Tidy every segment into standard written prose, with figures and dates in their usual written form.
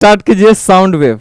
Start कीजिए sound wave.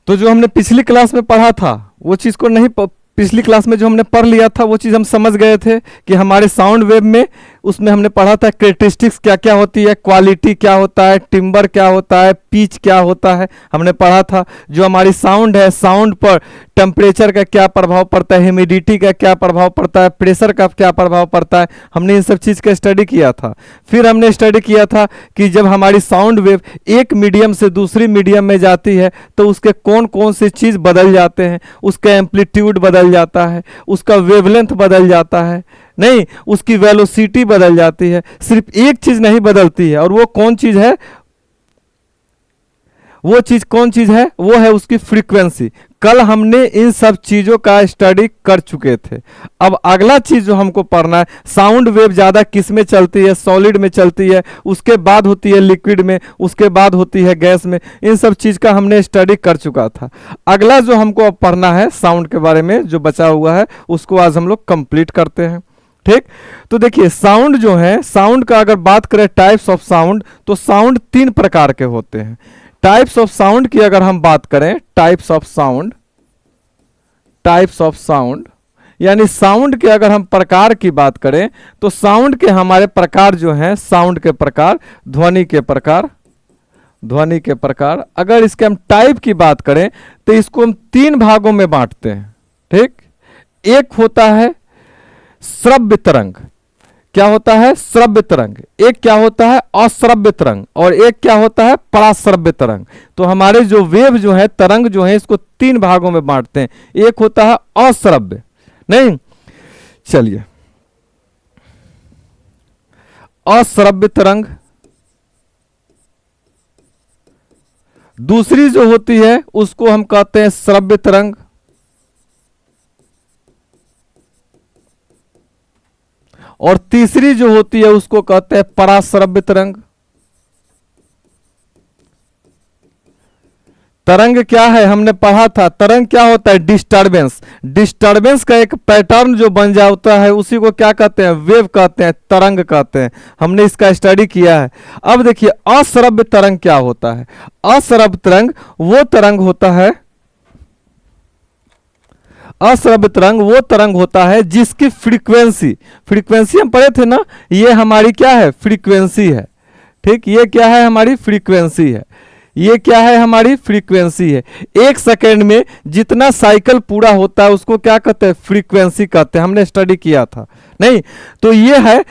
तो जो हमने पिछली क्लास में पढ़ा था वो चीज को नहीं पिछली क्लास में जो हमने पढ़ लिया था वो चीज़ हम समझ गए थे कि हमारे साउंड वेव में उसमें हमने पढ़ा था कैरेक्टरिस्टिक्स क्या क्या होती है, क्वालिटी क्या होता है, टिम्बर क्या होता है, पिच क्या होता है, हमने पढ़ा था। जो हमारी साउंड है, साउंड पर टेम्परेचर का क्या प्रभाव पड़ता है, ह्यूमिडिटी का क्या प्रभाव पड़ता है, प्रेशर का क्या प्रभाव पड़ता है, हमने इन सब चीज़ का स्टडी किया था। फिर हमने स्टडी किया था कि जब हमारी साउंड वेव एक मीडियम से दूसरी मीडियम में जाती है तो उसके कौन कौन से चीज़ बदल जाते हैं, उसका एम्पलीट्यूड बदल जाता है, उसका वेवलेंथ बदल जाता है, नहीं उसकी वेलोसिटी बदल जाती है। सिर्फ एक चीज नहीं बदलती है, और वो कौन चीज है, वो चीज कौन चीज है, वो है उसकी फ्रीक्वेंसी। कल हमने इन सब चीजों का स्टडी कर चुके थे। अब अगला चीज जो हमको पढ़ना है, साउंड वेव ज्यादा किस में चलती है, सॉलिड में चलती है, उसके बाद होती है लिक्विड में, उसके बाद होती है गैस में। इन सब चीज का हमने स्टडी कर चुका था। अगला जो हमको अब पढ़ना है साउंड के बारे में जो बचा हुआ है उसको आज हम लोग कंप्लीट करते हैं। ठीक, तो देखिए साउंड जो है, साउंड का अगर बात करें टाइप्स ऑफ साउंड, तो साउंड 3 प्रकार के होते हैं। टाइप्स ऑफ साउंड की अगर हम बात करें, टाइप्स ऑफ साउंड यानी साउंड के अगर हम प्रकार की बात करें तो साउंड के हमारे प्रकार जो हैं, साउंड के प्रकार, ध्वनि के प्रकार। अगर इसके हम टाइप की बात करें तो इसको हम 3 भागों में बांटते हैं। ठीक, एक होता है श्रव्य तरंग। क्या होता है? श्रव्य तरंग। एक क्या होता है? अश्रव्य तरंग। और एक क्या होता है? पराश्रव्य तरंग। तो हमारे जो वेव जो है, तरंग जो है, इसको 3 भागों में बांटते हैं। एक होता है अश्रव्य, नहीं, चलिए, अश्रव्य तरंग। दूसरी जो होती है उसको हम कहते हैं श्रव्य तरंग। और तीसरी जो होती है उसको कहते हैं पराश्रव्य तरंग। तरंग क्या है हमने पढ़ा था, तरंग क्या होता है? डिस्टर्बेंस। डिस्टर्बेंस का एक पैटर्न जो बन जाता है उसी को क्या कहते हैं? वेव कहते हैं, तरंग कहते हैं। हमने इसका स्टडी किया है। अब देखिए अश्रव्य तरंग क्या होता है। अश्रव्य तरंग वो तरंग होता है, अश्रव्य तरंग वो तरंग होता है जिसकी फ्रीक्वेंसी हम पढ़े थे ना, ये हमारी क्या है? फ्रीक्वेंसी है। ठीक, ये क्या है? हमारी फ्रीक्वेंसी है। ये क्या है? हमारी फ्रीक्वेंसी है। 1 सेकेंड में जितना साइकिल पूरा होता है उसको क्या कहते हैं? फ्रीक्वेंसी कहते हैं। हमने स्टडी किया था, नहीं? तो ये है।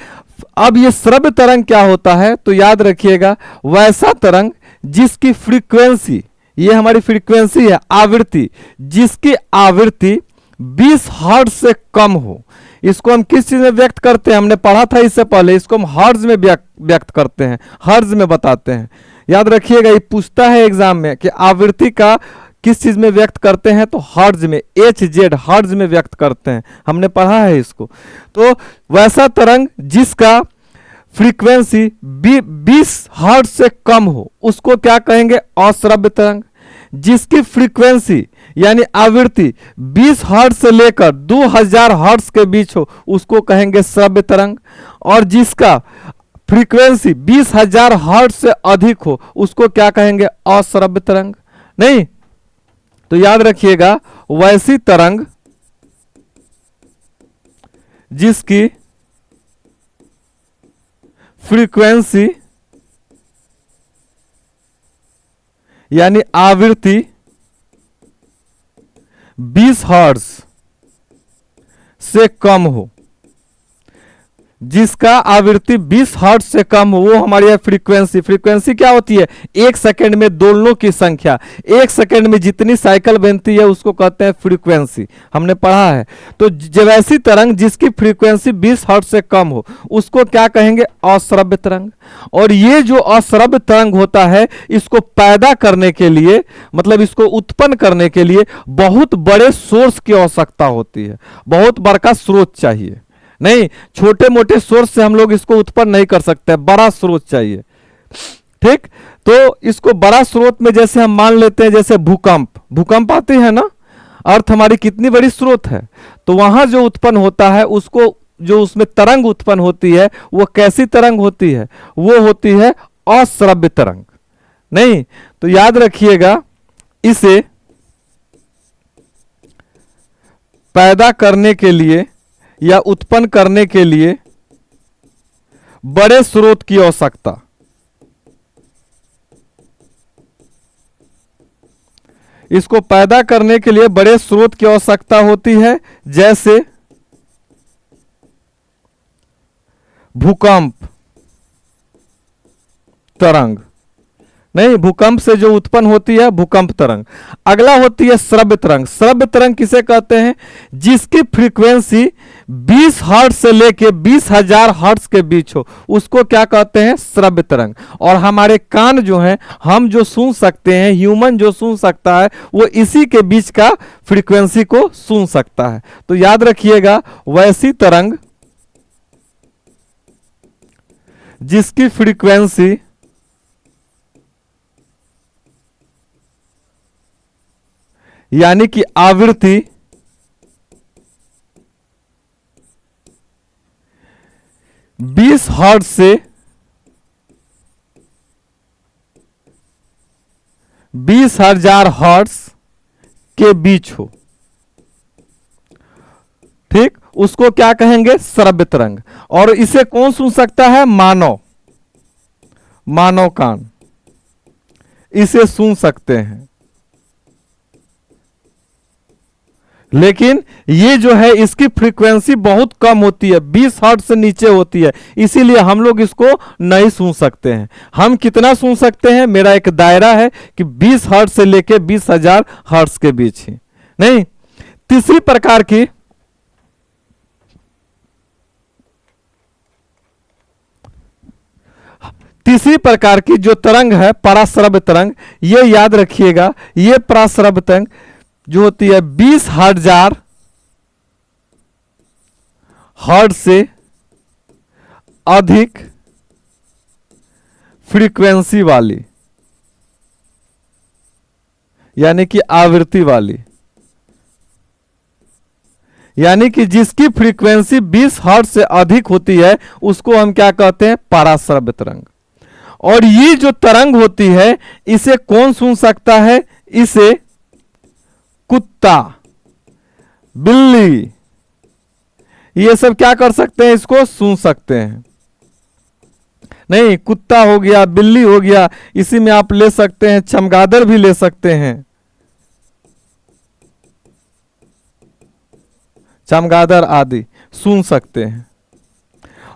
अब ये श्रव्य तरंग क्या होता है? तो याद रखिएगा, वैसा तरंग जिसकी फ्रीक्वेंसी, ये हमारी फ्रीक्वेंसी है, आवृत्ति, जिसकी आवृत्ति 20 हर्ट्ज से कम हो। इसको हम किस चीज में व्यक्त करते हैं? हमने पढ़ा था इससे पहले, इसको हम हर्ट्ज में व्यक्त करते हैं, हर्ट्ज में बताते हैं। याद रखिएगा, ये पूछता है एग्जाम में कि आवृत्ति का किस चीज में व्यक्त करते हैं, तो हर्ट्ज में, HZ हर्ट्ज में व्यक्त करते हैं। हमने पढ़ा है इसको। तो वैसा तरंग जिसका फ्रीक्वेंसी 20 हर्ट्ज से कम हो उसको क्या कहेंगे? अश्रव्य तरंग। जिसकी फ्रीक्वेंसी यानी आवृत्ति 20 हर्ट्ज से लेकर 2000 हर्ट्ज के बीच हो उसको कहेंगे श्रव्य तरंग। और जिसका फ्रीक्वेंसी 20,000 हर्ट्ज से अधिक हो उसको क्या कहेंगे? अश्रव्य तरंग, नहीं? तो याद रखिएगा, वैसी तरंग जिसकी फ्रीक्वेंसी यानी आवृत्ति 20 हर्ट्ज से कम हो, जिसका आवृत्ति 20 हर्ट्ज से कम हो, वो हमारी है फ्रीक्वेंसी। फ्रीक्वेंसी क्या होती है? 1 सेकेंड में दोलनों की संख्या, 1 सेकेंड में जितनी साइकिल बनती है उसको कहते हैं फ्रीक्वेंसी। हमने पढ़ा है। तो जब ऐसी तरंग जिसकी फ्रीक्वेंसी 20 हर्ट्ज से कम हो उसको क्या कहेंगे? अश्रव्य तरंग। और ये जो अश्रव्य तरंग होता है, इसको पैदा करने के लिए, मतलब इसको उत्पन्न करने के लिए बहुत बड़े सोर्स की आवश्यकता होती है, बहुत बड़ा स्रोत चाहिए। नहीं, छोटे मोटे सोर्स से हम लोग इसको उत्पन्न नहीं कर सकते, बड़ा स्रोत चाहिए। ठीक, तो इसको बड़ा स्रोत में जैसे हम मान लेते हैं, जैसे भूकंप आते हैं ना, अर्थ हमारी कितनी बड़ी स्रोत है, तो वहां जो उत्पन्न होता है उसको, जो उसमें तरंग उत्पन्न होती है वो कैसी तरंग होती है, वो होती है अश्रव्य तरंग। नहीं, तो याद रखिएगा, इसे पैदा करने के लिए या उत्पन्न करने के लिए बड़े स्रोत की आवश्यकता, इसको पैदा करने के लिए बड़े स्रोत की आवश्यकता होती है, जैसे भूकंप तरंग। नहीं, भूकंप से जो उत्पन्न होती है भूकंप तरंग। अगला होती है श्रव्य तरंग। श्रव्य तरंग किसे कहते हैं, जिसकी फ्रीक्वेंसी 20 हर्ट्ज से लेके 20,000 हर्ट्ज के बीच हो, उसको क्या कहते हैं, श्रव्य तरंग। और हमारे कान जो हैं, हम जो सुन सकते हैं, ह्यूमन जो सुन सकता है, वो इसी के बीच का फ्रीक्वेंसी को सुन सकता है। तो याद रखिएगा, वैसी तरंग जिसकी फ्रीक्वेंसी यानी कि आवृत्ति 20 हर्ट्ज से 20,000 हर्ट्ज के बीच हो, ठीक, उसको क्या कहेंगे, श्रव्य तरंग। और इसे कौन सुन सकता है, मानव कान इसे सुन सकते हैं। लेकिन ये जो है इसकी फ्रीक्वेंसी बहुत कम होती है, 20 हर्ट्ज से नीचे होती है, इसीलिए हम लोग इसको नहीं सुन सकते हैं। हम कितना सुन सकते हैं, मेरा एक दायरा है कि 20 हर्ट्ज से लेके 20,000 हर्ट्ज के बीच ही। नहीं, तीसरी प्रकार की जो तरंग है पराश्रव्य तरंग, ये याद रखिएगा, ये पराश्रव्य तरंग जो होती है 20,000 हर्ट्ज से अधिक फ्रीक्वेंसी वाली, यानी कि आवृत्ति वाली, यानी कि जिसकी फ्रीक्वेंसी 20 हर्ट्ज से अधिक होती है उसको हम क्या कहते हैं, पराश्रव्य तरंग। और ये जो तरंग होती है इसे कौन सुन सकता है, इसे कुत्ता, बिल्ली, ये सब क्या कर सकते हैं, इसको सुन सकते हैं। नहीं, कुत्ता हो गया, बिल्ली हो गया, इसी में आप ले सकते हैं चमगादड़ भी ले सकते हैं, चमगादड़ आदि सुन सकते हैं।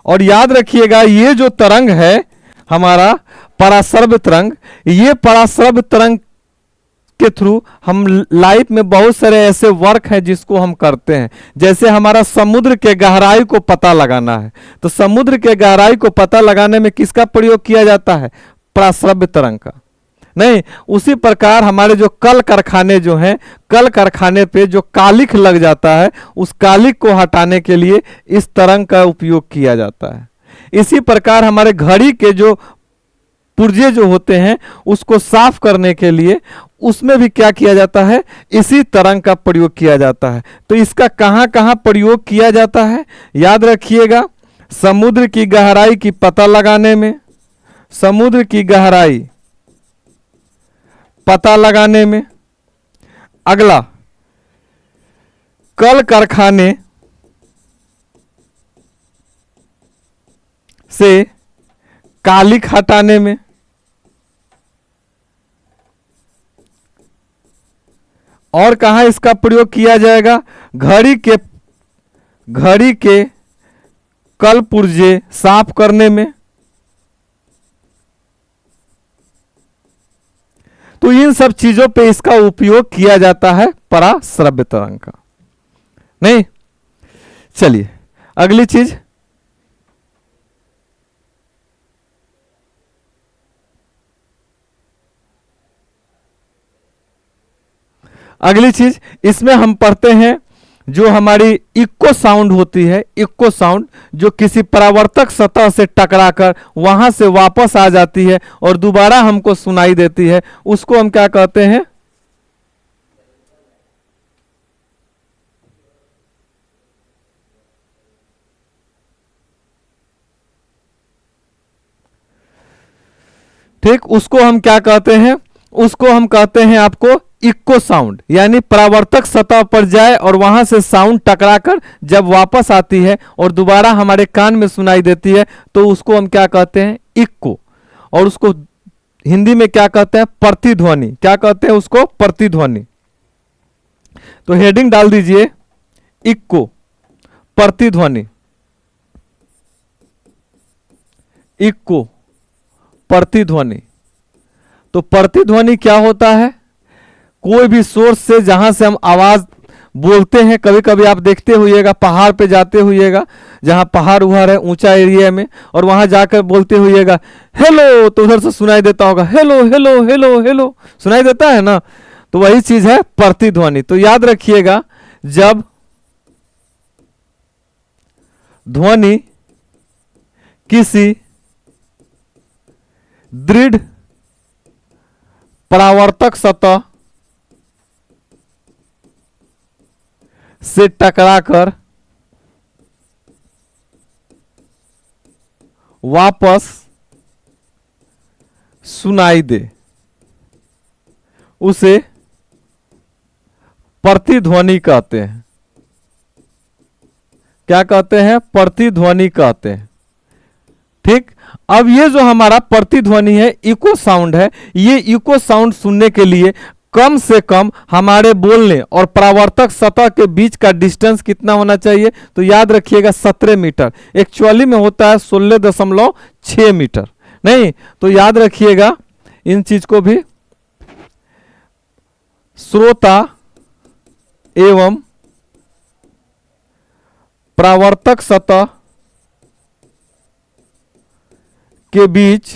और याद रखिएगा, ये जो तरंग है हमारा पराश्रव्य तरंग, ये पराश्रव्य तरंग के थ्रू हम लाइफ में बहुत सारे ऐसे वर्क हैं जिसको हम करते हैं। जैसे हमारा समुद्र के गहराई को पता लगाना है, तो समुद्र के गहराई को पता लगाने में किसका प्रयोग किया जाता है, पराश्रव्य तरंग का। नहीं, उसी प्रकार हमारे जो कल कारखाने जो हैं, कल कारखाने पे जो कालिख लग जाता है, उस कालिख को हटाने के लिए इस तरंग का उपयोग किया जाता है। इसी प्रकार हमारे घड़ी के जो पुर्जे जो होते हैं उसको साफ करने के लिए उसमें भी क्या किया जाता है, इसी तरंग का प्रयोग किया जाता है। तो इसका कहां कहां प्रयोग किया जाता है, याद रखिएगा, समुद्र की गहराई की पता लगाने में, समुद्र की गहराई पता लगाने में। अगला, कल कारखाने से कालिख हटाने में। और कहां इसका प्रयोग किया जाएगा, घड़ी के कल पुर्जे साफ करने में। तो इन सब चीजों पे इसका उपयोग किया जाता है पराश्रव्य तरंग का। नहीं, चलिए अगली चीज, इसमें हम पढ़ते हैं जो हमारी इको साउंड होती है, इको साउंड जो किसी परावर्तक सतह से टकराकर वहां से वापस आ जाती है और दोबारा हमको सुनाई देती है, उसको हम क्या कहते हैं, ठीक, उसको हम क्या कहते हैं, उसको हम कहते हैं आपको इको साउंड, यानी परावर्तक सतह पर जाए और वहां से साउंड टकराकर जब वापस आती है और दोबारा हमारे कान में सुनाई देती है तो उसको हम क्या कहते हैं, इको। और उसको हिंदी में क्या कहते हैं, प्रतिध्वनि। क्या कहते हैं उसको, प्रतिध्वनि। तो हेडिंग डाल दीजिए इको, प्रतिध्वनि। इको, प्रतिध्वनि। तो प्रतिध्वनि क्या होता है, कोई भी सोर्स से जहां से हम आवाज बोलते हैं, कभी कभी आप देखते हुइएगा पहाड़ पे जाते हुइएगा, जहां पहाड़ उहाड़ है ऊंचा एरिया में, और वहां जाकर बोलते हुइएगा हेलो, तो उधर से सुनाई देता होगा हेलो हेलो हेलो हेलो, सुनाई देता है ना। तो वही चीज है प्रतिध्वनि। तो याद रखिएगा, जब ध्वनि किसी दृढ़ परावर्तक सतह से टकराकर वापस सुनाई दे, उसे प्रतिध्वनि कहते हैं। क्या कहते हैं, प्रतिध्वनि कहते हैं। ठीक, अब ये जो हमारा प्रतिध्वनि है, इको साउंड है, ये इको साउंड सुनने के लिए कम से कम हमारे बोलने और परावर्तक सतह के बीच का डिस्टेंस कितना होना चाहिए, तो याद रखिएगा 17 मीटर। एक्चुअली में होता है 16.6 मीटर। नहीं, तो याद रखिएगा इन चीज को भी। श्रोता एवं परावर्तक सतह के बीच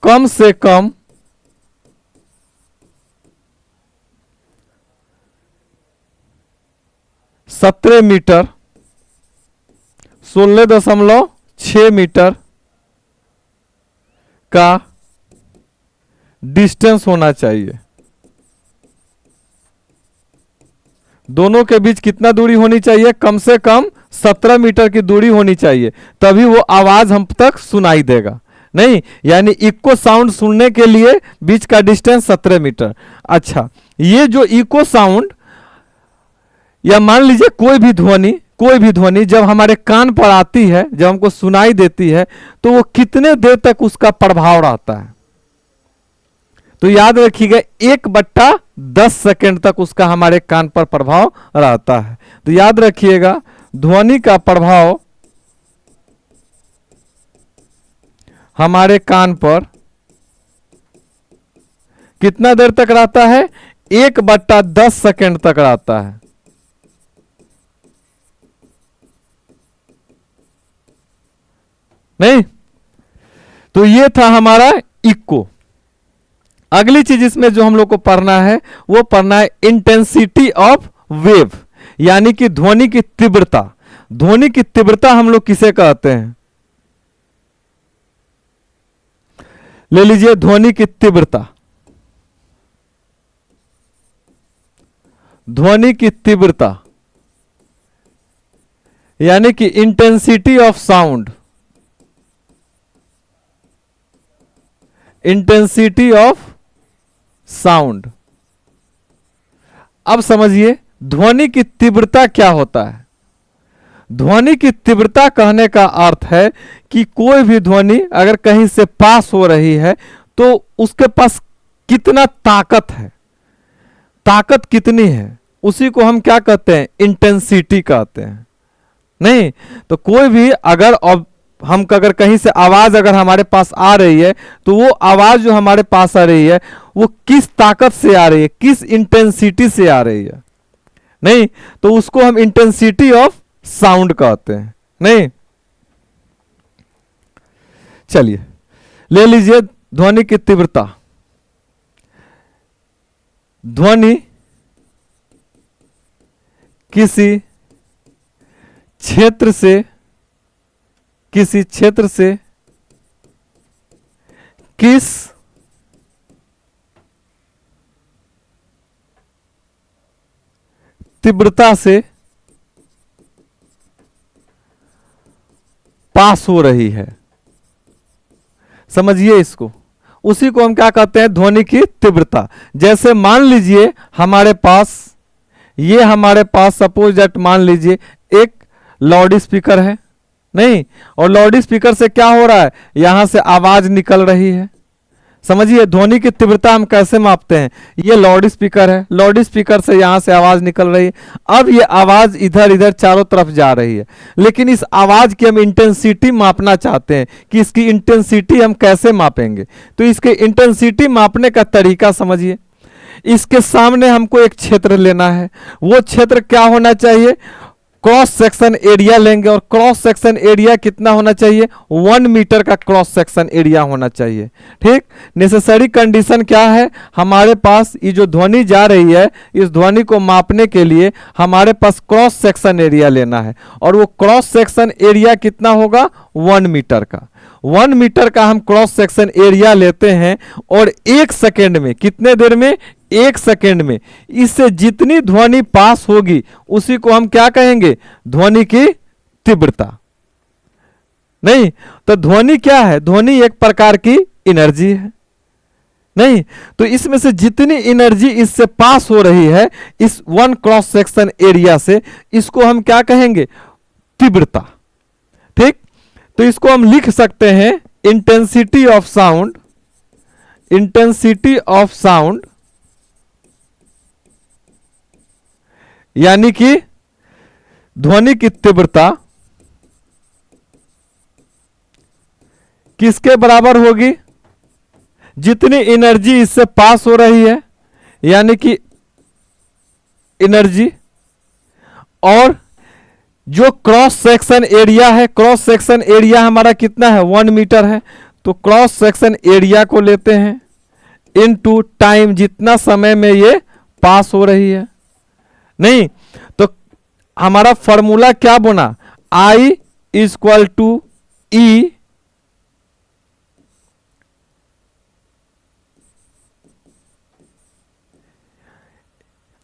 कम से कम 17 मीटर, 16.6 मीटर का डिस्टेंस होना चाहिए। दोनों के बीच कितना दूरी होनी चाहिए, कम से कम 17 मीटर की दूरी होनी चाहिए, तभी वो आवाज हम तक सुनाई देगा। नहीं, यानी इको साउंड सुनने के लिए बीच का डिस्टेंस 17 मीटर। अच्छा, ये जो इको साउंड, या मान लीजिए कोई भी ध्वनि जब हमारे कान पर आती है, जब हमको सुनाई देती है, तो वो कितने देर तक उसका प्रभाव रहता है, तो याद रखिएगा 1/10 सेकेंड तक उसका हमारे कान पर प्रभाव रहता है। तो याद रखिएगा ध्वनि का प्रभाव हमारे कान पर कितना देर तक रहता है, 1/10 सेकेंड तक रहता है। नहीं, तो ये था हमारा इको। अगली चीज इसमें जो हम लोग को पढ़ना है, वो पढ़ना है इंटेंसिटी ऑफ वेव, यानी कि ध्वनि की तीव्रता। ध्वनि की तीव्रता हम लोग किसे कहते हैं, ले लीजिए ध्वनि की तीव्रता। ध्वनि की तीव्रता यानी कि intensity of sound, intensity of sound. अब समझिए ध्वनि की तीव्रता क्या होता है। ध्वनि की तीव्रता कहने का अर्थ है कि कोई भी ध्वनि अगर कहीं से पास हो रही है तो उसके पास कितना ताकत है, ताकत कितनी है, उसी को हम क्या कहते हैं, इंटेंसिटी कहते हैं। नहीं, तो कोई भी अगर हम अगर कहीं से आवाज अगर हमारे पास आ रही है, तो वो आवाज जो हमारे पास आ रही है वो किस ताकत से आ रही है, किस इंटेंसिटी से आ रही है। नहीं, तो उसको हम इंटेंसिटी ऑफ साउंड कहते हैं। नहीं, चलिए ले लीजिए ध्वनि की तीव्रता। ध्वनि किसी क्षेत्र से किस तीव्रता से पास हो रही है, समझिए इसको, उसी को हम क्या कहते हैं, ध्वनि की तीव्रता। जैसे मान लीजिए हमारे पास, ये हमारे पास सपोज दैट मान लीजिए एक लाउड स्पीकर है, नहीं, और लाउड स्पीकर से क्या हो रहा है, यहां से आवाज निकल रही है। समझिए ध्वनि की तीव्रता हम कैसे मापते हैं, ये लाउड स्पीकर है, लाउड स्पीकर से यहां से आवाज निकल रही है। अब ये आवाज इधर इधर चारों तरफ जा रही है, लेकिन इस आवाज की हम इंटेंसिटी मापना चाहते हैं कि इसकी इंटेंसिटी हम कैसे मापेंगे। तो इसके इंटेंसिटी मापने का तरीका समझिए। इसके सामने हमको एक क्षेत्र लेना है, वो क्षेत्र क्या होना चाहिए, क्रॉस सेक्शन एरिया लेंगे, और क्रॉस सेक्शन एरिया कितना होना चाहिए, 1 मीटर का क्रॉस सेक्शन एरिया होना चाहिए। ठीक, नेसेसरी कंडीशन क्या है, हमारे पास ये जो ध्वनि जा रही है, इस ध्वनि को मापने के लिए हमारे पास क्रॉस सेक्शन एरिया लेना है, और वो क्रॉस सेक्शन एरिया कितना होगा, 1 मीटर का। 1 मीटर का हम क्रॉस सेक्शन एरिया लेते हैं, और 1 सेकेंड में, कितने देर में, 1 सेकेंड में इससे जितनी ध्वनि पास होगी उसी को हम क्या कहेंगे, ध्वनि की तीव्रता। नहीं, तो ध्वनि क्या है, ध्वनि एक प्रकार की एनर्जी है। नहीं, तो इसमें से जितनी एनर्जी इससे पास हो रही है इस 1 क्रॉस सेक्शन एरिया से, इसको हम क्या कहेंगे, तीव्रता। ठीक, तो इसको हम लिख सकते हैं intensity of sound, intensity of sound यानी कि ध्वनि की तीव्रता किसके बराबर होगी, जितनी एनर्जी इससे पास हो रही है, यानी कि एनर्जी, और जो क्रॉस सेक्शन एरिया है, क्रॉस सेक्शन एरिया हमारा कितना है, 1 मीटर है, तो क्रॉस सेक्शन एरिया को लेते हैं इनटू टाइम, जितना समय में ये पास हो रही है। नहीं, तो हमारा फॉर्मूला क्या बना, I equal to E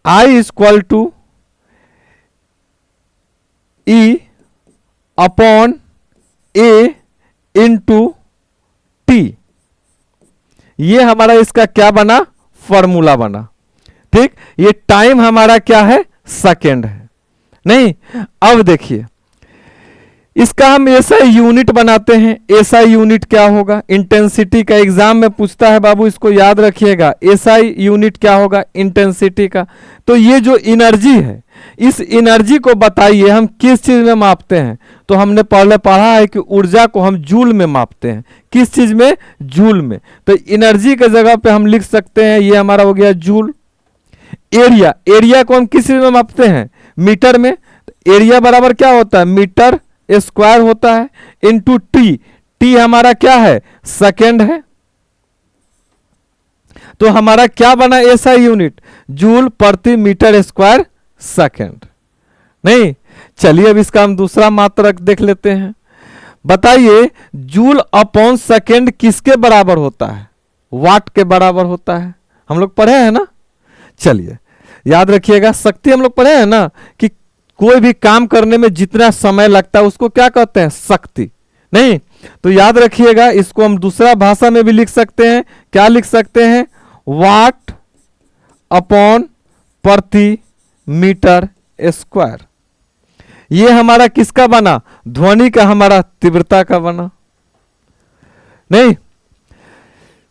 I equal to E upon A into T। ये हमारा इसका क्या बना, फॉर्मूला बना। ठीक, ये टाइम हमारा क्या है, सेकेंड है। नहीं, अब देखिए इसका हम एसआई यूनिट बनाते हैं। एसआई यूनिट क्या होगा, इंटेंसिटी का एग्जाम में पूछता है बाबू, इसको याद रखिएगा। एसआई यूनिट क्या होगा, इंटेंसिटी का। तो ये जो एनर्जी है, इस एनर्जी को बताइए हम किस चीज में मापते हैं। तो हमने पहले पढ़ा है कि ऊर्जा को हम जूल में मापते हैं। किस चीज में, जूल में। तो एनर्जी के जगह पे हम लिख सकते हैं, ये हमारा हो गया जूल। एरिया, एरिया को हम किस चीज में मापते हैं, मीटर में। एरिया बराबर क्या होता है, मीटर स्क्वायर होता है, इंटू टी। टी हमारा क्या है, सेकेंड है। तो हमारा क्या बना एसआई यूनिट, जूल प्रति मीटर स्क्वायर सेकेंड। नहीं, चलिए अब इसका हम दूसरा मात्रक देख लेते हैं। बताइए जूल अपॉन सेकेंड किसके बराबर होता है, वाट के बराबर होता है। हम लोग पढ़े हैं ना, चलिए याद रखिएगा। शक्ति हम लोग पढ़े हैं ना कि कोई भी काम करने में जितना समय लगता है उसको क्या कहते हैं, शक्ति। नहीं, तो याद रखिएगा, इसको हम दूसरा भाषा में भी लिख सकते हैं। क्या लिख सकते हैं, वाट अपॉन प्रति मीटर स्क्वायर। ये हमारा किसका बना, ध्वनि का, हमारा तीव्रता का बना। नहीं,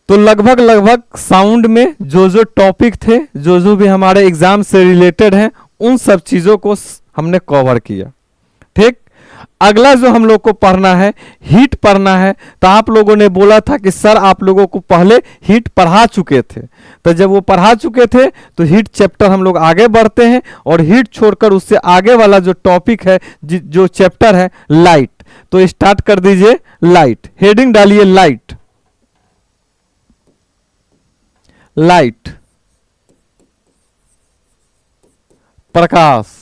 तो लगभग लगभग साउंड में जो जो टॉपिक थे, जो जो भी हमारे एग्जाम से रिलेटेड हैं, उन सब चीजों को हमने कवर किया। ठीक, अगला जो हम लोग को पढ़ना है, हीट पढ़ना है। तो आप लोगों ने बोला था कि सर आप लोगों को पहले हीट पढ़ा चुके थे। तो जब वो पढ़ा चुके थे तो हीट चैप्टर हम लोग आगे बढ़ते हैं, और हीट छोड़कर उससे आगे वाला जो टॉपिक है, जो चैप्टर है लाइट। तो स्टार्ट कर दीजिए, लाइट। हेडिंग डालिए लाइट, लाइट प्रकाश।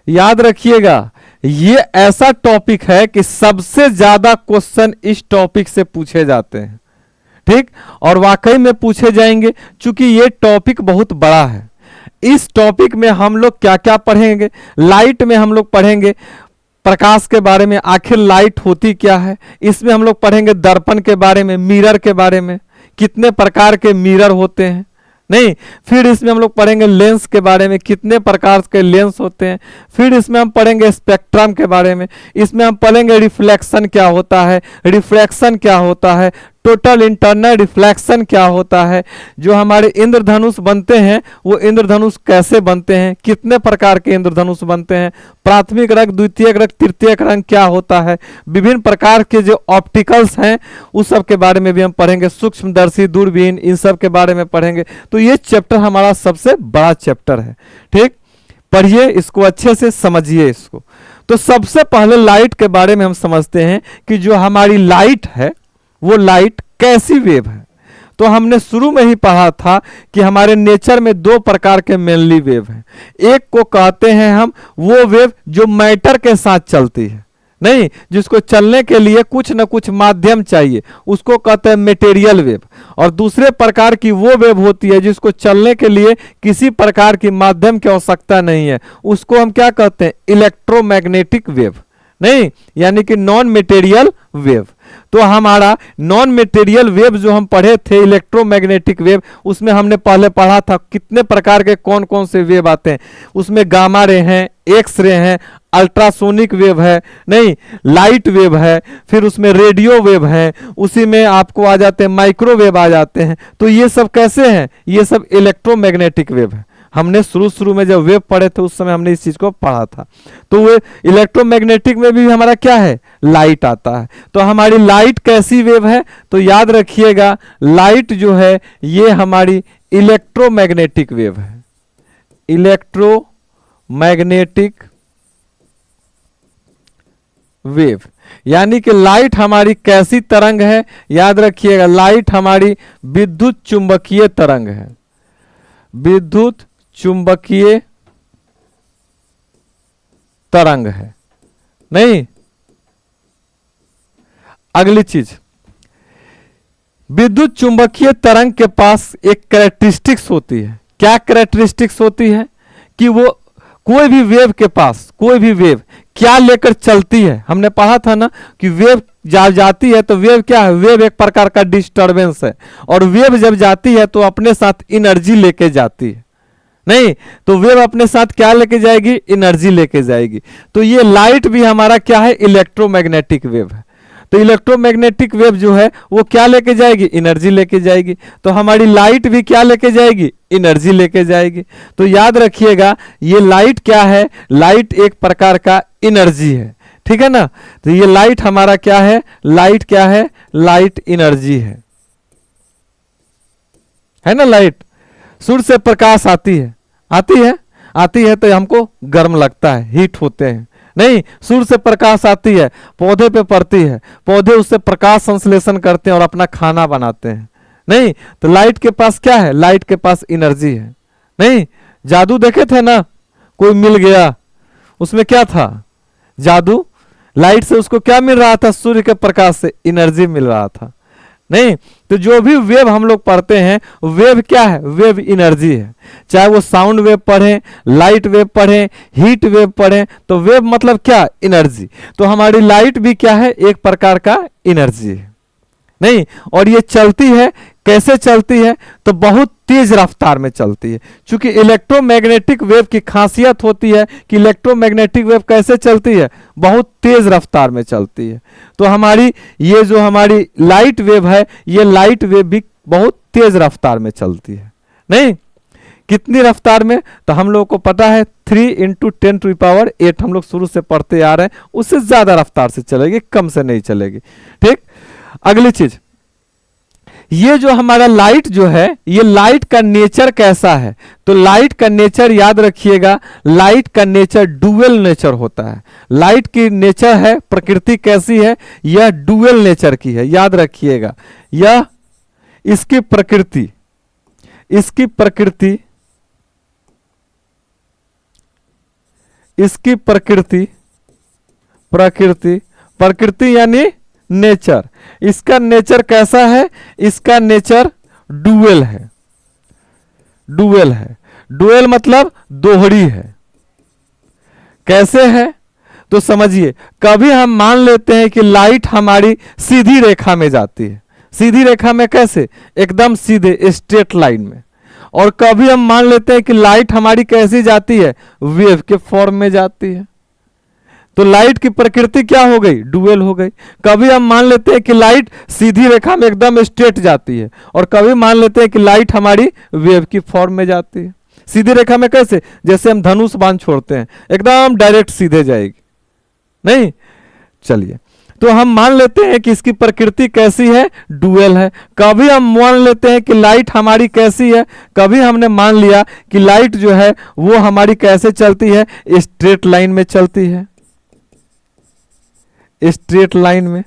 याद रखिएगा ये ऐसा टॉपिक है कि सबसे ज्यादा क्वेश्चन इस टॉपिक से पूछे जाते हैं। ठीक, और वाकई में पूछे जाएंगे, क्योंकि ये टॉपिक बहुत बड़ा है। इस टॉपिक में हम लोग क्या क्या पढ़ेंगे, लाइट में हम लोग पढ़ेंगे प्रकाश के बारे में, आखिर लाइट होती क्या है। इसमें हम लोग पढ़ेंगे दर्पण के बारे में, मिरर के बारे में, कितने प्रकार के मिरर होते हैं। नहीं, फिर इसमें हम लोग पढ़ेंगे लेंस के बारे में, कितने प्रकार के लेंस होते हैं। फिर इसमें हम पढ़ेंगे स्पेक्ट्रम के बारे में, इसमें हम पढ़ेंगे रिफ्लेक्शन क्या होता है, रिफ्रैक्शन क्या होता है, टोटल इंटरनल रिफ्लेक्शन क्या होता है, जो हमारे इंद्रधनुष बनते हैं वो इंद्रधनुष कैसे बनते हैं, कितने प्रकार के इंद्रधनुष बनते हैं, प्राथमिक रंग, द्वितीयक रंग, तृतीयक रंग क्या होता है, विभिन्न प्रकार के जो ऑप्टिकल्स हैं उस सब के बारे में भी हम पढ़ेंगे, सूक्ष्मदर्शी, दूरबीन, इन सब के बारे में पढ़ेंगे। तो ये चैप्टर हमारा सबसे बड़ा चैप्टर है। ठीक, पढ़िए इसको, अच्छे से समझिए इसको। तो सबसे पहले लाइट के बारे में हम समझते हैं कि जो हमारी लाइट है वो लाइट कैसी वेव है। तो हमने शुरू में ही पढ़ा था कि हमारे नेचर में दो प्रकार के मेनली वेव हैं। एक को कहते हैं हम वो वेव जो मैटर के साथ चलती है, नहीं, जिसको चलने के लिए कुछ ना कुछ माध्यम चाहिए, उसको कहते हैं मटेरियल वेव। और दूसरे प्रकार की वो वेव होती है जिसको चलने के लिए किसी प्रकार की माध्यम की आवश्यकता नहीं है, उसको हम क्या कहते हैं, इलेक्ट्रोमैग्नेटिक वेव, नहीं, यानी कि नॉन मटेरियल वेव। तो हमारा नॉन मटेरियल वेव जो हम पढ़े थे इलेक्ट्रोमैग्नेटिक वेव, उसमें हमने पहले पढ़ा था कितने प्रकार के कौन कौन से वेव आते हैं। उसमें गामा रे हैं, एक्स रे हैं, अल्ट्रासोनिक वेव है, नहीं, लाइट वेव है, फिर उसमें रेडियो वेव है, उसी में आपको आ जाते हैं माइक्रोवेव आ जाते हैं। तो ये सब कैसे हैं, ये सब इलेक्ट्रोमैग्नेटिक वेव है। हमने शुरू में जब वेव पढ़े थे उस समय हमने इस चीज को पढ़ा था। तो वो इलेक्ट्रोमैग्नेटिक में भी हमारा क्या है, लाइट आता है। तो हमारी लाइट कैसी वेव है, तो याद रखिएगा लाइट जो है ये हमारी इलेक्ट्रोमैग्नेटिक वेव है, इलेक्ट्रोमैग्नेटिक वेव। यानी कि लाइट हमारी कैसी तरंग है, याद रखिएगा लाइट हमारी विद्युत चुंबकीय तरंग है, विद्युत चुंबकीय तरंग है। नहीं, अगली चीज, विद्युत चुंबकीय तरंग के पास एक कैरेक्टरिस्टिक्स होती है। क्या कैरेक्टरिस्टिक्स होती है कि वो कोई भी वेव के पास, कोई भी वेव क्या लेकर चलती है। हमने पढ़ा था ना कि वेव जाती है तो वेव क्या है, वेव एक प्रकार का डिस्टरबेंस है, और वेव जब जाती है तो अपने साथ एनर्जी लेके जाती है। नहीं, तो वेव अपने साथ क्या लेके जाएगी, एनर्जी लेके जाएगी। तो ये लाइट भी हमारा क्या है, इलेक्ट्रोमैग्नेटिक वेव है। तो इलेक्ट्रोमैग्नेटिक वेव जो है वो क्या लेके जाएगी, एनर्जी लेके जाएगी। तो हमारी लाइट भी क्या लेके जाएगी, एनर्जी लेके जाएगी। तो याद रखिएगा ये लाइट क्या है, लाइट एक प्रकार का एनर्जी है। ठीक है ना, तो ये लाइट हमारा क्या है, लाइट क्या है, लाइट एनर्जी है ना। लाइट, सूर्य से प्रकाश आती है, आती है तो हमको गर्म लगता है, हीट होते हैं। नहीं, सूर्य से प्रकाश आती है, पौधे पे पड़ती है, पौधे उससे प्रकाश संश्लेषण करते हैं और अपना खाना बनाते हैं। नहीं, तो लाइट के पास क्या है, लाइट के पास एनर्जी है। नहीं, जादू देखे थे ना, कोई मिल गया, उसमें क्या था, जादू, लाइट से उसको क्या मिल रहा था, सूर्य के प्रकाश से एनर्जी मिल रहा था। नहीं, तो जो भी वेव हम लोग पढ़ते हैं वेव क्या है, वेव एनर्जी है। चाहे वो साउंड वेव पढ़ें, लाइट वेव पढ़ें, हीट वेव पढ़ें, तो वेव मतलब क्या, एनर्जी। तो हमारी लाइट भी क्या है, एक प्रकार का एनर्जी है। नहीं, और ये चलती है, कैसे चलती है, तो बहुत तेज रफ्तार में चलती है। क्योंकि इलेक्ट्रोमैग्नेटिक वेव की खासियत होती है कि इलेक्ट्रोमैग्नेटिक वेव कैसे चलती है, बहुत तेज रफ्तार में चलती है। तो हमारी ये जो हमारी लाइट वेव है, ये लाइट वेव भी बहुत तेज रफ्तार में चलती है। नहीं, कितनी रफ्तार में, तो हम लोगों को पता है 3 × 10⁸ हम लोग शुरू से पढ़ते आ रहे हैं, उससे ज्यादा रफ्तार से चलेगी, कम से नहीं चलेगी। ठीक, अगली चीज, ये जो हमारा लाइट जो है, ये लाइट का नेचर कैसा है, तो लाइट का नेचर याद रखिएगा, लाइट का नेचर डुअल नेचर होता है। लाइट की नेचर है, प्रकृति कैसी है, यह डुअल नेचर की है। याद रखिएगा, यह इसकी प्रकृति, इसकी प्रकृति, इसकी प्रकृति, प्रकृति यानी नेचर, इसका नेचर कैसा है, इसका नेचर डुअल है। डुअल मतलब दोहरी है। कैसे है, तो समझिए, कभी हम मान लेते हैं कि लाइट हमारी सीधी रेखा में जाती है। सीधी रेखा में कैसे? एकदम सीधे स्ट्रेट लाइन में। और कभी हम मान लेते हैं कि लाइट हमारी कैसी जाती है? वेव के फॉर्म में जाती है। तो लाइट की प्रकृति क्या हो गई? डुअल हो गई। कभी हम मान लेते हैं कि लाइट सीधी रेखा में एकदम स्ट्रेट जाती है, और कभी मान लेते हैं कि लाइट हमारी वेव की फॉर्म में जाती है। सीधी रेखा में कैसे? जैसे हम धनुष बाण छोड़ते हैं, एकदम डायरेक्ट सीधे जाएगी, नहीं? चलिए, तो हम मान लेते हैं कि इसकी प्रकृति कैसी है? डुअल है। कभी हम मान लेते हैं कि लाइट हमारी कैसी है? कभी हमने मान लिया कि लाइट जो है वो हमारी कैसे चलती है? स्ट्रेट लाइन में चलती है। स्ट्रेट लाइन में,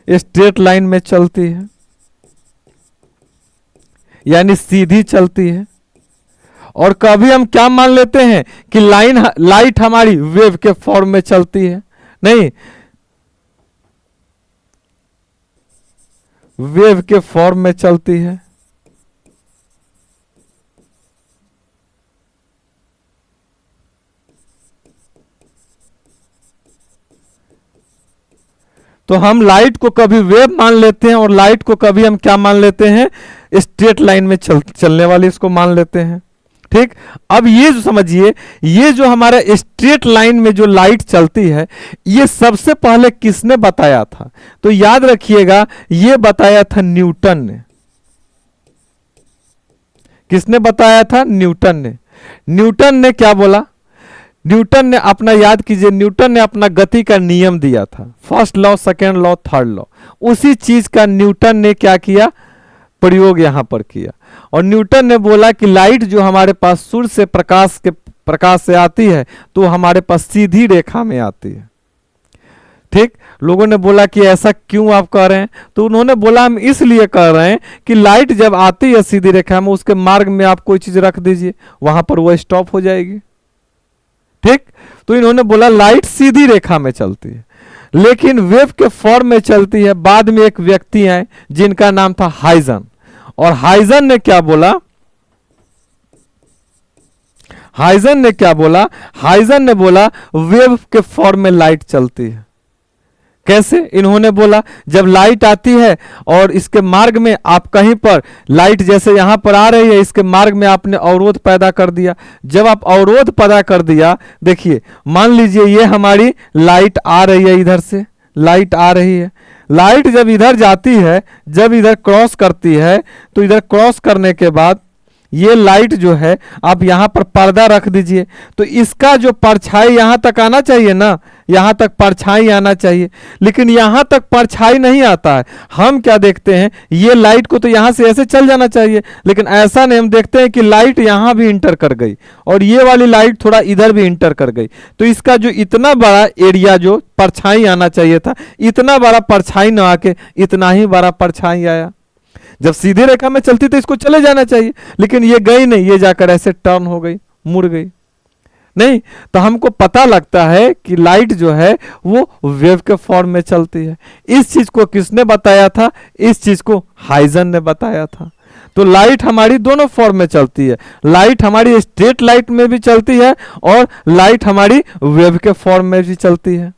स्ट्रेट लाइन में चलती है, यानी सीधी चलती है। और कभी हम क्या मान लेते हैं कि लाइट हमारी वेव के फॉर्म में चलती है, नहीं? वेव के फॉर्म में चलती है। तो हम लाइट को कभी वेव मान लेते हैं, और लाइट को कभी हम क्या मान लेते हैं? स्ट्रेट लाइन में चलने वाली इसको मान लेते हैं। ठीक, अब ये जो समझिए, ये जो हमारा स्ट्रेट लाइन में जो लाइट चलती है, ये सबसे पहले किसने बताया था? तो याद रखिएगा, ये बताया था न्यूटन ने। किसने बताया था? न्यूटन ने। न्यूटन ने क्या बोला? न्यूटन ने अपना, याद कीजिए, न्यूटन ने अपना गति का नियम दिया था, first law, second law, third law. उसी चीज का न्यूटन ने क्या किया? प्रयोग यहां पर किया। और न्यूटन ने बोला कि लाइट जो हमारे पास सूर्य से प्रकाश से आती है, तो हमारे पास सीधी रेखा में आती है। ठीक, लोगों ने बोला कि ऐसा क्यों आप कह रहे हैं? तो उन्होंने बोला हम इसलिए कह रहे हैं कि लाइट जब आती है सीधी रेखा में, उसके मार्ग में आप कोई चीज रख दीजिए, वहां पर वो स्टॉप हो जाएगी। ठीक, तो इन्होंने बोला लाइट सीधी रेखा में चलती है, लेकिन वेव के फॉर्म में चलती है। बाद में एक व्यक्ति आए जिनका नाम था हाइजन, और हाइजन ने क्या बोला? हाइजन ने क्या बोला? हाइजन ने बोला वेव के फॉर्म में लाइट चलती है। कैसे? इन्होंने बोला जब लाइट आती है और इसके मार्ग में आप कहीं पर, लाइट जैसे यहां पर आ रही है, इसके मार्ग में आपने अवरोध पैदा कर दिया। जब आप अवरोध पैदा कर दिया, देखिए, मान लीजिए ये हमारी लाइट आ रही है, इधर से लाइट आ रही है। लाइट जब इधर जाती है, जब इधर क्रॉस करती है, तो इधर क्रॉस करने के बाद ये लाइट जो है, आप यहां पर पर्दा रख दीजिए, तो इसका जो परछाई यहां तक आना चाहिए ना, यहां तक परछाई आना चाहिए, लेकिन यहां तक परछाई नहीं आता है। हम क्या देखते हैं? ये लाइट को तो यहां से ऐसे चल जाना चाहिए, लेकिन ऐसा नहीं, हम देखते हैं कि लाइट यहां भी इंटर कर गई, और ये वाली लाइट थोड़ा इधर भी इंटर कर गई। तो इसका जो इतना बड़ा एरिया जो परछाई आना चाहिए था, इतना बड़ा परछाई ना आके इतना ही बड़ा परछाई आया। जब सीधी रेखा में चलती तो इसको चले जाना चाहिए, लेकिन ये गई नहीं, ये जाकर ऐसे टर्न हो गई, मुड़ गई। नहीं, तो हमको पता लगता है कि लाइट जो है वो वेव के फॉर्म में चलती है। इस चीज को किसने बताया था? इस चीज को हाइजन ने बताया था। तो लाइट हमारी दोनों फॉर्म में चलती है। लाइट हमारी स्ट्रेट लाइट में भी चलती है, और लाइट हमारी वेव के फॉर्म में भी चलती है।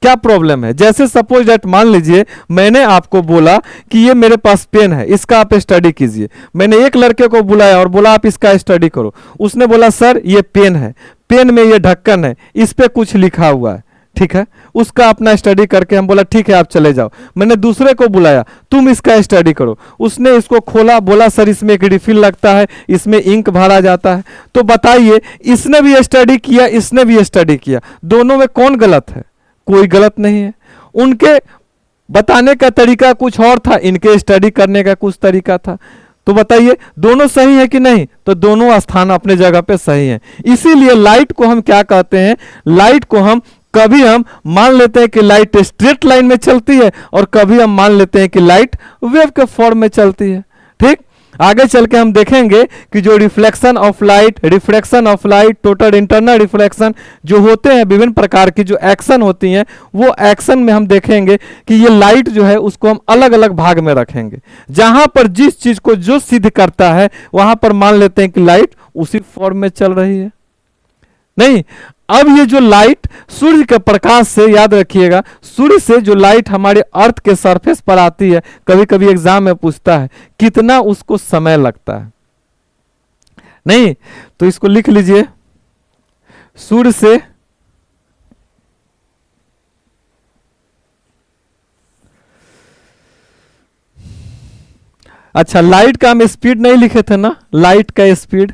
क्या प्रॉब्लम है? जैसे सपोज दैट, मान लीजिए मैंने आपको बोला कि ये मेरे पास पेन है, इसका आप स्टडी कीजिए। मैंने एक लड़के को बुलाया और बोला आप इसका स्टडी करो। उसने बोला सर ये पेन है, पेन में ये ढक्कन है, इस पे कुछ लिखा हुआ है, ठीक है, उसका अपना स्टडी करके हम बोला ठीक है आप चले जाओ। मैंने दूसरे को बुलाया, तुम इसका स्टडी करो। उसने इसको खोला, बोला सर इसमें एक रिफिल लगता है, इसमें इंक भरा जाता है। तो बताइए, इसने भी स्टडी किया, इसने भी स्टडी किया, दोनों में कौन गलत है? कोई गलत नहीं है। उनके बताने का तरीका कुछ और था, इनके स्टडी करने का कुछ तरीका था। तो बताइए दोनों सही है कि नहीं? तो दोनों स्थान अपने जगह पे सही हैं। इसीलिए लाइट को हम क्या कहते हैं? लाइट को हम कभी हम मान लेते हैं कि लाइट स्ट्रेट लाइन में चलती है, और कभी हम मान लेते हैं कि लाइट वेव के फॉर्म में चलती है। ठीक, आगे चल के हम देखेंगे कि जो reflection of light, refraction of light, total internal reflection जो होते हैं, विभिन्न प्रकार की जो एक्शन होती हैं, वो एक्शन में हम देखेंगे कि ये लाइट जो है उसको हम अलग अलग भाग में रखेंगे। जहां पर जिस चीज को जो सिद्ध करता है, वहां पर मान लेते हैं कि लाइट उसी फॉर्म में चल रही है। नहीं। अब ये जो लाइट सूर्य के प्रकाश से, याद रखिएगा, सूर्य से जो लाइट हमारे अर्थ के सरफेस पर आती है, कभी कभी एग्जाम में पूछता है कितना उसको समय लगता है। नहीं, तो इसको लिख लीजिए, सूर्य से अच्छा, लाइट का हम स्पीड नहीं लिखे थे ना, लाइट का स्पीड,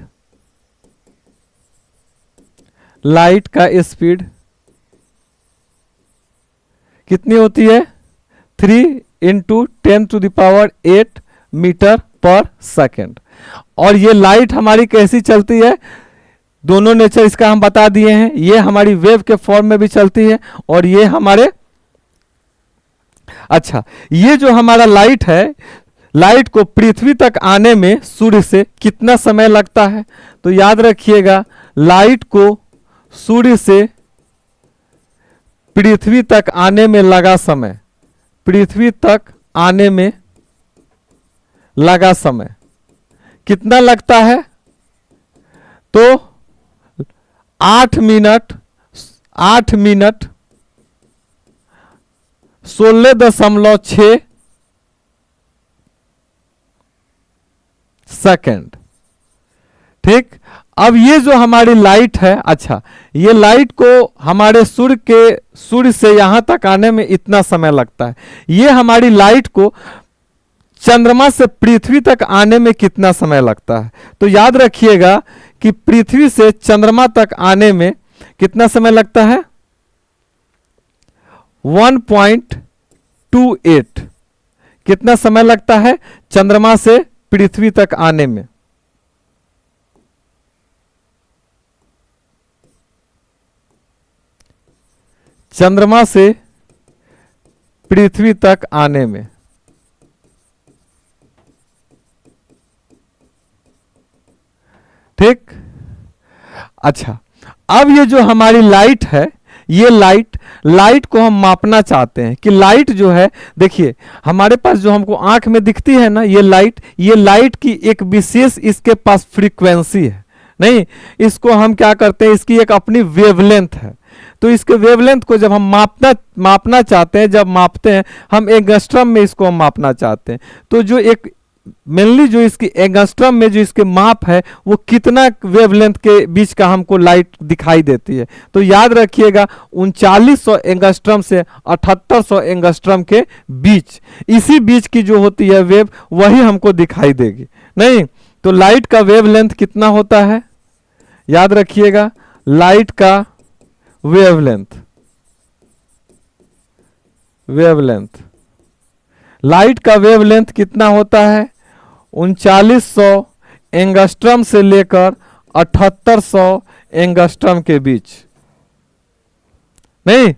लाइट का स्पीड कितनी होती है? 3 × 10⁸ मीटर पर सेकेंड। और ये लाइट हमारी कैसी चलती है? दोनों नेचर इसका हम बता दिए हैं। ये हमारी वेव के फॉर्म में भी चलती है और ये हमारे, अच्छा, ये जो हमारा लाइट है, लाइट को पृथ्वी तक आने में सूर्य से कितना समय लगता है? तो याद रखिएगा, लाइट को सूर्य से पृथ्वी तक आने में लगा समय, पृथ्वी तक आने में लगा समय कितना लगता है? तो 8 मिनट 16.6 सेकेंड। ठीक। अब ये जो हमारी लाइट है, अच्छा, ये लाइट को हमारे सूर्य से यहां तक आने में इतना समय लगता है। ये हमारी लाइट को चंद्रमा से पृथ्वी तक आने में कितना समय लगता है? तो याद रखिएगा कि पृथ्वी से चंद्रमा तक आने में कितना समय लगता है? 1.28। कितना समय लगता है चंद्रमा से पृथ्वी तक आने में? चंद्रमा से पृथ्वी तक आने में ठीक। अच्छा, अब ये जो हमारी लाइट है, ये लाइट को हम मापना चाहते हैं कि लाइट जो है, देखिए हमारे पास जो हमको आंख में दिखती है ना, ये लाइट की एक विशेष इसके पास फ्रीक्वेंसी है। नहीं, इसको हम क्या करते हैं, इसकी एक अपनी वेवलेंथ है। तो इसके वेवलेंथ को जब हम मापना चाहते हैं, जब मापते हैं हम एंगस्ट्रम में इसको हम मापना चाहते हैं, तो जो एक मेनली जो इसकी एंगस्ट्रम में जो इसके माप है, वो कितना वेवलेंथ के बीच का हमको लाइट दिखाई देती है। तो याद रखिएगा 3900 एंगस्ट्रम से 7800 एंगस्ट्रम के बीच, इसी बीच की जो होती है वेव, वही हमको दिखाई देगी। नहीं, तो लाइट का वेवलेंथ कितना होता है? याद रखिएगा, लाइट का वेवलेंथ लाइट का वेवलेंथ कितना होता है? 3900 एंगस्ट्रम से लेकर 7800 एंगस्ट्रम के बीच। नहीं,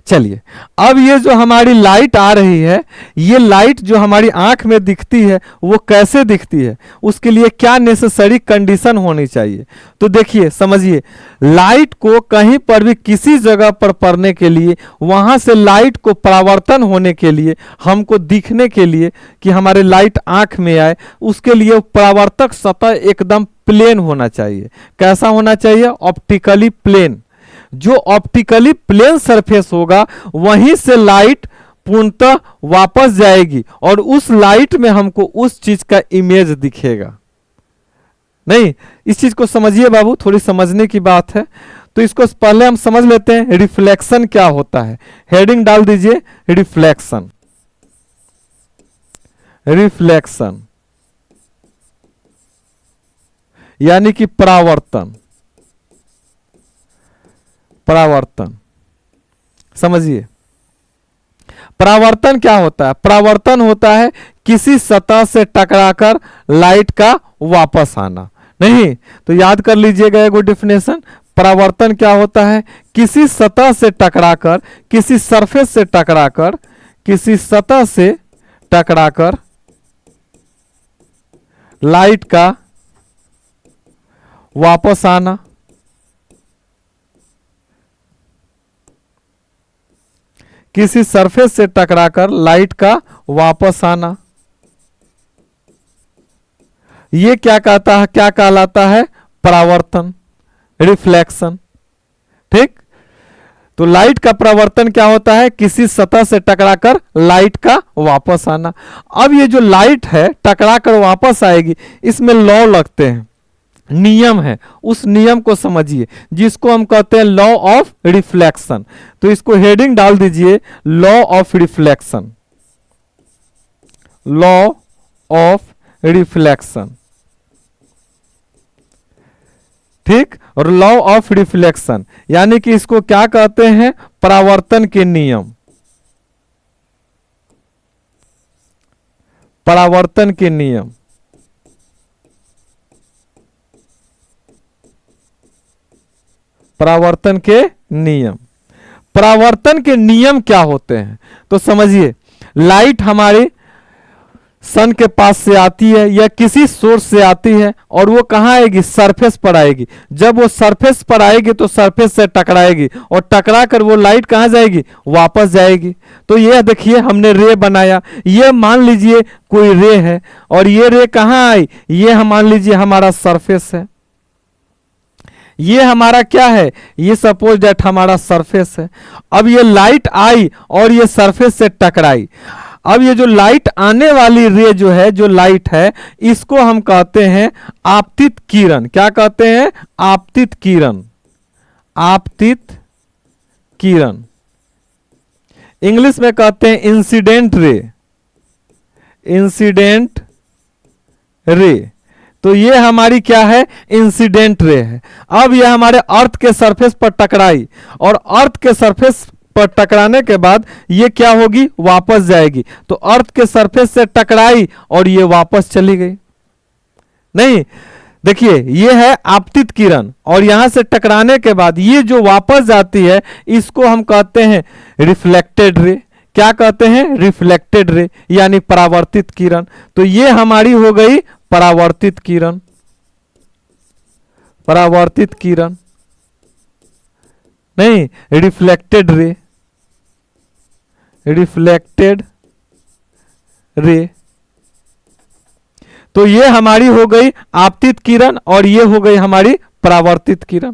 चलिए, अब ये जो हमारी लाइट आ रही है, ये लाइट जो हमारी आंख में दिखती है, वो कैसे दिखती है? उसके लिए क्या नेसेसरी कंडीशन होनी चाहिए? तो देखिए, समझिए, लाइट को कहीं पर भी किसी जगह पर पड़ने के लिए, वहां से लाइट को परावर्तन होने के लिए, हमको दिखने के लिए कि हमारे लाइट आंख में आए, उसके लिए परावर्तक सतह एकदम प्लेन होना चाहिए। कैसा होना चाहिए? Optically plane. जो ऑप्टिकली प्लेन सरफेस होगा, वहीं से लाइट पूर्णतः वापस जाएगी और उस लाइट में हमको उस चीज का इमेज दिखेगा। नहीं, इस चीज को समझिए बाबू, थोड़ी समझने की बात है। तो इसको पहले हम समझ लेते हैं, रिफ्लेक्शन क्या होता है। हेडिंग डाल दीजिए, रिफ्लेक्शन। रिफ्लेक्शन यानी कि परावर्तन। समझिए, परावर्तन क्या होता है? परावर्तन होता है किसी सतह से टकराकर लाइट का वापस आना। नहीं, तो याद कर लीजिएगा एगो डेफिनेशन। परावर्तन क्या होता है? किसी सतह से टकराकर, किसी सरफेस से टकराकर, किसी सतह से टकराकर लाइट का वापस आना। किसी सरफेस से टकराकर लाइट का वापस आना, ये क्या कहलाता है? परावर्तन। रिफ्लेक्शन। ठीक, तो लाइट का परावर्तन क्या होता है, किसी सतह से टकराकर लाइट का वापस आना। अब ये जो लाइट है टकराकर वापस आएगी, इसमें लॉ लगते हैं, नियम है, उस नियम को समझिए जिसको हम कहते हैं लॉ ऑफ रिफ्लेक्शन। तो इसको हेडिंग डाल दीजिए, law of reflection, law of reflection. ठीक, और लॉ ऑफ रिफ्लेक्शन यानी कि इसको क्या कहते हैं, परावर्तन के नियम, परावर्तन के नियम। परावर्तन के नियम, परावर्तन के नियम क्या होते हैं, तो समझिए लाइट हमारे सन के पास से आती है या किसी सोर्स से आती है और वो कहाँ आएगी, सरफेस पर आएगी। जब वो सरफेस पर आएगी तो सरफेस से टकराएगी और टकरा कर वो लाइट कहाँ जाएगी, वापस जाएगी। तो ये देखिए हमने रे बनाया, ये मान लीजिए कोई रे है और ये रे कहाँ आई, ये हम मान लीजिए हमारा सरफेस है, ये हमारा क्या है, ये सपोज दैट हमारा सरफेस है। अब ये लाइट आई और ये सरफेस से टकराई। अब ये जो लाइट आने वाली रे जो है, जो लाइट है, इसको हम कहते हैं आपतित किरण। क्या कहते हैं, आपतित किरण, आपतित किरण। इंग्लिश में कहते हैं इंसिडेंट रे, इंसिडेंट रे। तो ये हमारी क्या है, इंसिडेंट रे है। अब ये हमारे अर्थ के सरफेस पर टकराई और अर्थ के सरफेस पर टकराने के बाद ये क्या होगी, वापस जाएगी। तो अर्थ के सरफेस से टकराई और ये वापस चली गई। नहीं, देखिए ये है आपतित किरण और यहां से टकराने के बाद ये जो वापस जाती है इसको हम कहते हैं रिफ्लेक्टेड रे। क्या कहते हैं, रिफ्लेक्टेड रे यानी परावर्तित किरण। तो ये हमारी हो गई परावर्तित किरण, परावर्तित किरण, नहीं रिफ्लेक्टेड रे, रिफ्लेक्टेड रे। तो ये हमारी हो गई आपतित किरण और ये हो गई हमारी परावर्तित किरण।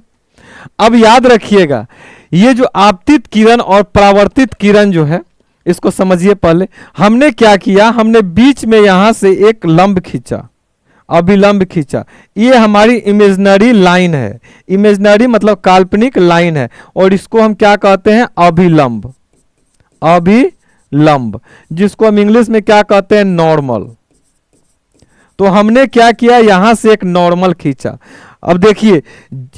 अब याद रखिएगा ये जो आपतित किरण और परावर्तित किरण जो है इसको समझिए। पहले हमने क्या किया, हमने बीच में यहां से एक लंब खींचा, अभिलंब खींचा। ये हमारी इमेजिनरी लाइन है, इमेजिनरी मतलब काल्पनिक लाइन है और इसको हम क्या कहते हैं, अभिलंब, अभिलंब, जिसको हम इंग्लिश में क्या कहते हैं, नॉर्मल। तो हमने क्या किया, यहां से एक नॉर्मल खींचा। अब देखिए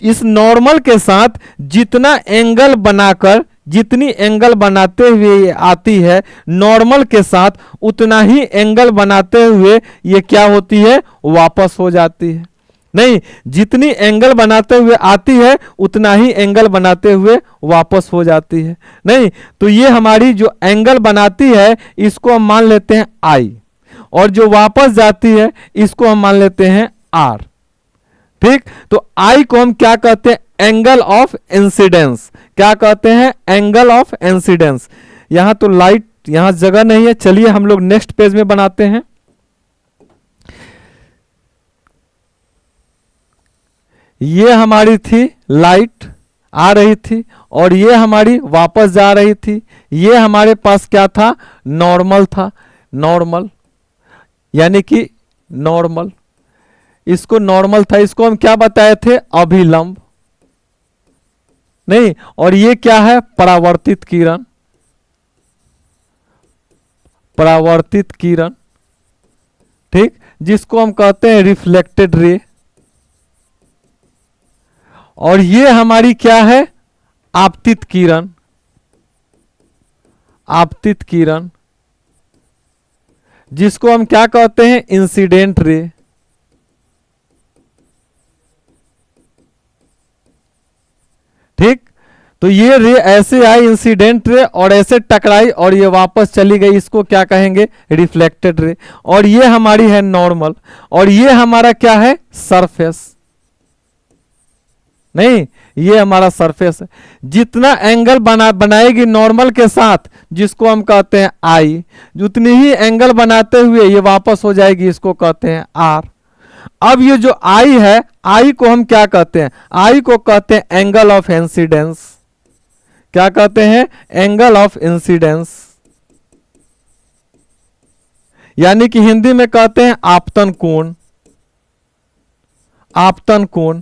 इस नॉर्मल के साथ जितना एंगल बनाकर, जितनी एंगल बनाते हुए आती है नॉर्मल के साथ, उतना ही एंगल बनाते हुए ये क्या होती है, वापस हो जाती है। नहीं, जितनी एंगल बनाते हुए आती है उतना ही एंगल बनाते हुए वापस हो जाती है। नहीं, तो ये हमारी जो एंगल बनाती है इसको हम मान लेते हैं आई और जो वापस जाती है इसको हम मान लेते हैं आर। ठीक, तो आई को हम क्या कहते हैं, एंगल ऑफ इंसिडेंस। क्या कहते हैं, एंगल ऑफ इंसिडेंस। यहां तो लाइट, यहां जगह नहीं है, चलिए हम लोग नेक्स्ट पेज में बनाते हैं। ये हमारी थी लाइट आ रही थी और ये हमारी वापस जा रही थी। ये हमारे पास क्या था, नॉर्मल था, नॉर्मल यानी कि नॉर्मल, इसको नॉर्मल था, इसको हम क्या बताए थे, अभिलंब। नहीं, और ये क्या है, परावर्तित किरण, परावर्तित किरण। ठीक, जिसको हम कहते हैं रिफ्लेक्टेड रे। और ये हमारी क्या है, आपतित किरण, आपतित किरण, जिसको हम क्या कहते हैं, इंसिडेंट रे। ठीक, तो ये रे ऐसे आई इंसिडेंट रे और ऐसे टकराई और ये वापस चली गई, इसको क्या कहेंगे, रिफ्लेक्टेड रे। और ये हमारी है नॉर्मल और ये हमारा क्या है, सरफेस। नहीं, ये हमारा सरफेस है। जितना एंगल बनाएगी नॉर्मल के साथ, जिसको हम कहते हैं आई, उतनी ही एंगल बनाते हुए ये वापस हो जाएगी, इसको कहते हैं आर। अब ये जो आई है, आई को हम क्या कहते हैं? आई को कहते हैं एंगल ऑफ इंसिडेंस। क्या कहते हैं? एंगल ऑफ इंसिडेंस, यानी कि हिंदी में कहते हैं आपतन कोण, आपतन कोण।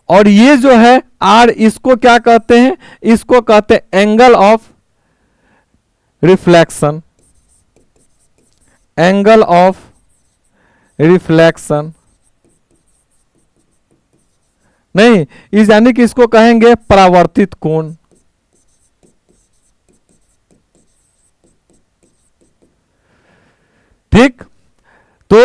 और ये जो है आर, इसको क्या कहते हैं? इसको कहते हैं angle of reflection, angle of reflection. नहीं, इस यानी कि इसको कहेंगे परावर्तित कोण। ठीक, तो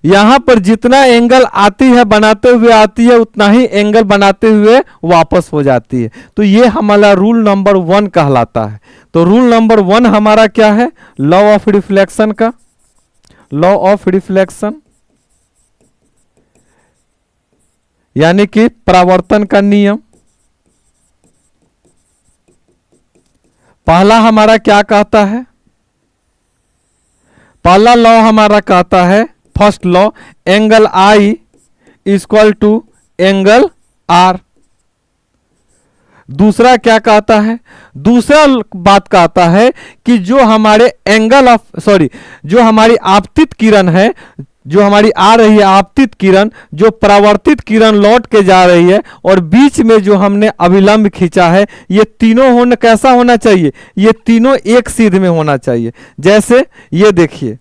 यहां पर जितना एंगल आती है बनाते हुए आती है, उतना ही एंगल बनाते हुए वापस हो जाती है। तो ये हमारा रूल नंबर 1 कहलाता है। तो रूल नंबर 1 हमारा क्या है? लॉ ऑफ रिफ्लेक्शन का, लॉ ऑफ रिफ्लेक्शन यानी कि परावर्तन का नियम। पहला हमारा क्या कहता है? पहला लॉ हमारा कहता है, first law, angle i equal to angle r. दूसरा क्या कहता है? दूसरा बात कहता है कि जो हमारे एंगल ऑफ जो हमारी आपतित किरण है, जो हमारी आ रही है आपतित किरण, जो परावर्तित किरण लौट के जा रही है, और बीच में जो हमने अभिलंब खींचा है, ये तीनों कैसा होना चाहिए? ये तीनों एक सीध में होना चाहिए। जैसे ये देखिए,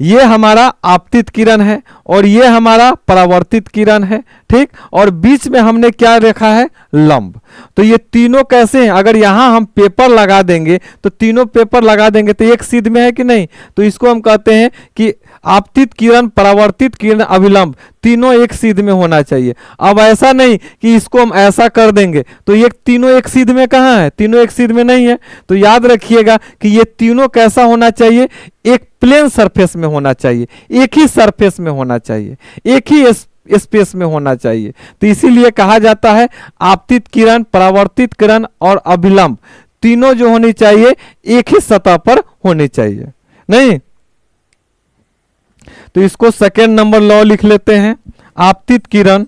ये हमारा आपतित किरण है और ये हमारा परावर्तित किरण है, ठीक। और बीच में हमने क्या रखा है? लंब। तो ये तीनों कैसे हैं? अगर यहां हम पेपर लगा देंगे तो तीनों पेपर लगा देंगे तो एक सीध में है कि नहीं? तो इसको हम कहते हैं कि आपतित किरण, परावर्तित किरण, अभिलंब तीनों एक सीध में होना चाहिए। अब ऐसा नहीं कि इसको हम ऐसा कर देंगे तो ये तीनों एक सीध में कहाँ है? तीनों एक सीध में नहीं है। तो याद रखिएगा कि ये तीनों कैसा होना चाहिए? एक प्लेन सरफेस में होना चाहिए, एक ही सरफेस में होना चाहिए, एक ही स्पेस में होना चाहिए। तो इसीलिए कहा जाता है आपतित किरण, परावर्तित किरण और अभिलंब तीनों जो होनी चाहिए एक ही सतह पर होनी चाहिए, नहीं? तो इसको सेकेंड नंबर लॉ लिख लेते हैं। आपतित किरण,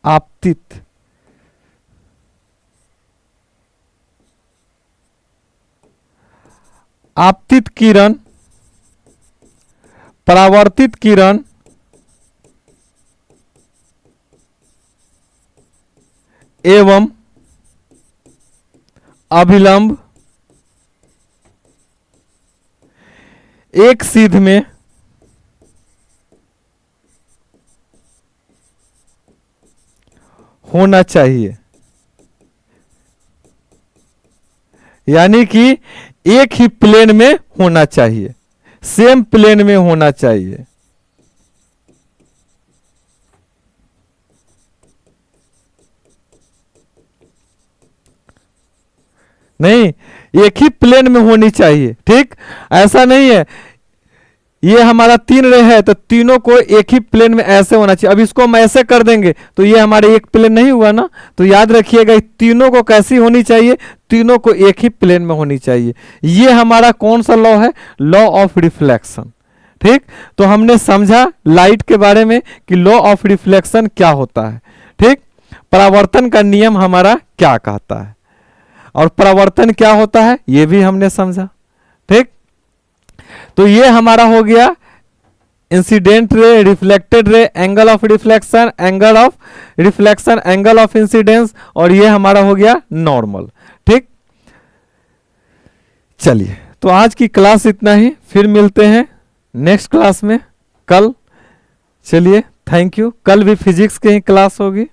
आपतित आपतित किरण, परावर्तित किरण एवं अभिलंब एक सीध में होना चाहिए, यानी कि एक ही प्लेन में होना चाहिए, सेम प्लेन में होना चाहिए। नहीं, एक ही प्लेन में होनी चाहिए, ठीक। ऐसा नहीं है ये हमारा 3 रे है तो तीनों को एक ही प्लेन में ऐसे होना चाहिए। अब इसको हम ऐसे कर देंगे तो ये हमारे एक प्लेन नहीं हुआ ना। तो याद रखिएगा तीनों को कैसी होनी चाहिए? तीनों को एक ही प्लेन में होनी चाहिए। ये हमारा कौन सा लॉ है? लॉ ऑफ रिफ्लेक्शन, ठीक। तो हमने समझा लाइट के बारे में कि लॉ ऑफ रिफ्लेक्शन क्या होता है, ठीक। परावर्तन का नियम हमारा क्या कहता है और परावर्तन क्या होता है ये भी हमने समझा, ठीक। तो ये हमारा हो गया incident ray, reflected ray, angle of reflection, angle of reflection, angle of incidence, और ये हमारा हो गया नॉर्मल, ठीक। चलिए, तो आज की क्लास इतना ही, फिर मिलते हैं नेक्स्ट क्लास में कल। चलिए, थैंक यू। कल भी फिजिक्स की ही क्लास होगी।